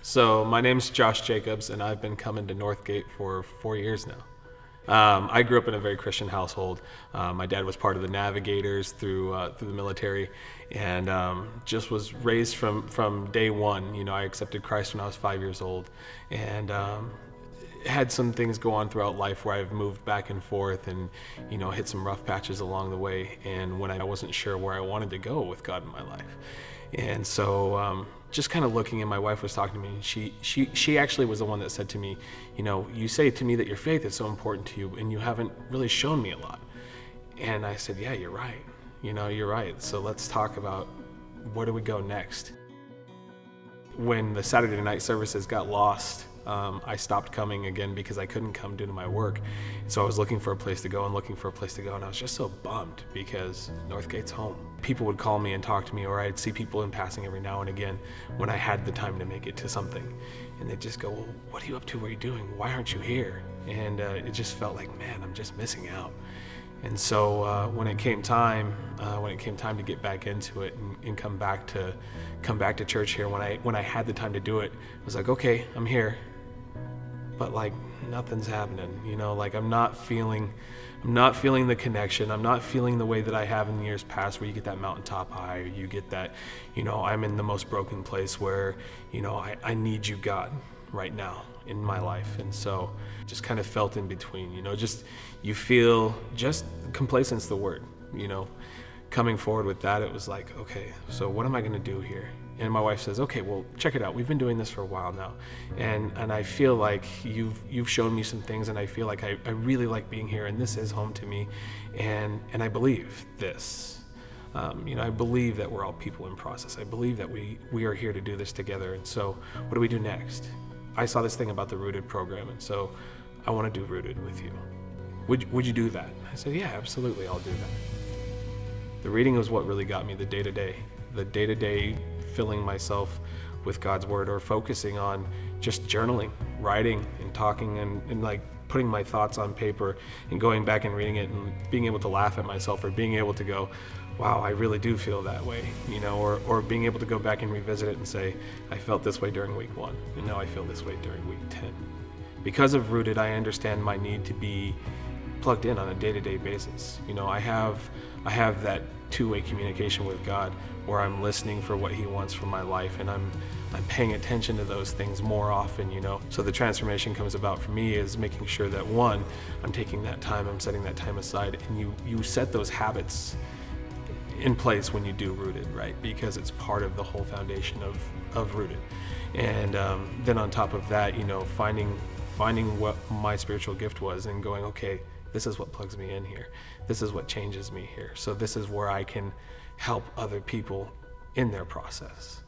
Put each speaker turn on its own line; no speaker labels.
So my name's Josh Jacobs, and I've been coming to Northgate for 4 years now. I grew up in a very Christian household. My dad was part of the Navigators through the military, and just was raised from day one. You know, I accepted Christ when I was 5 years old, and had some things go on throughout life where I've moved back and forth, and hit some rough patches along the way. And when I wasn't sure where I wanted to go with God in my life, and so just kind of looking, and my wife was talking to me, and she actually was the one that said to me, you say to me that your faith is so important to you, and you haven't really shown me a lot. And I said, yeah, you're right. You're right. So let's talk about where do we go next. When the Saturday night services got lost, I stopped coming again because I couldn't come due to my work. So I was looking for a place to go, and I was just so bummed because Northgate's home. People would call me and talk to me, or I'd see people in passing every now and again when I had the time to make it to something. And they'd just go, well, what are you up to? What are you doing? Why aren't you here? And it just felt like, man, I'm just missing out. And so when it came time to get back into it and come back to church here, when I had the time to do it, I was like, okay, I'm here, but like nothing's happening. I'm not feeling the connection. I'm not feeling the way that I have in the years past, where you get that mountaintop high, or you get that, I'm in the most broken place where, I need you, God, right now in my life. And so just kind of felt in between, you feel just complacence's the word, coming forward with that. It was like, okay, so what am I going to do here? And my wife says, okay, well, check it out. We've been doing this for a while now. And I feel like you've shown me some things, and I feel like I really like being here, and this is home to me. And I believe this. I believe that we're all people in process. I believe that we are here to do this together. And so what do we do next? I saw this thing about the Rooted program, and so I want to do Rooted with you. Would you do that? I said, yeah, absolutely, I'll do that. The reading was what really got me, the day-to-day filling myself with God's word, or focusing on just journaling, writing and talking, and like putting my thoughts on paper and going back and reading it and being able to laugh at myself, or being able to go, wow, I really do feel that way, or being able to go back and revisit it and say, I felt this way during week 1, and now I feel this way during week 10. Because of Rooted, I understand my need to be plugged in on a day-to-day basis. I have that two-way communication with God, where I'm listening for what He wants from my life, and I'm paying attention to those things more often. So the transformation comes about for me is making sure that, one, I'm taking that time, I'm setting that time aside, and you set those habits in place when you do Rooted, right? Because it's part of the whole foundation of Rooted. And then on top of that, finding what my spiritual gift was, and going, okay, this is what plugs me in here. This is what changes me here. So this is where I can help other people in their process.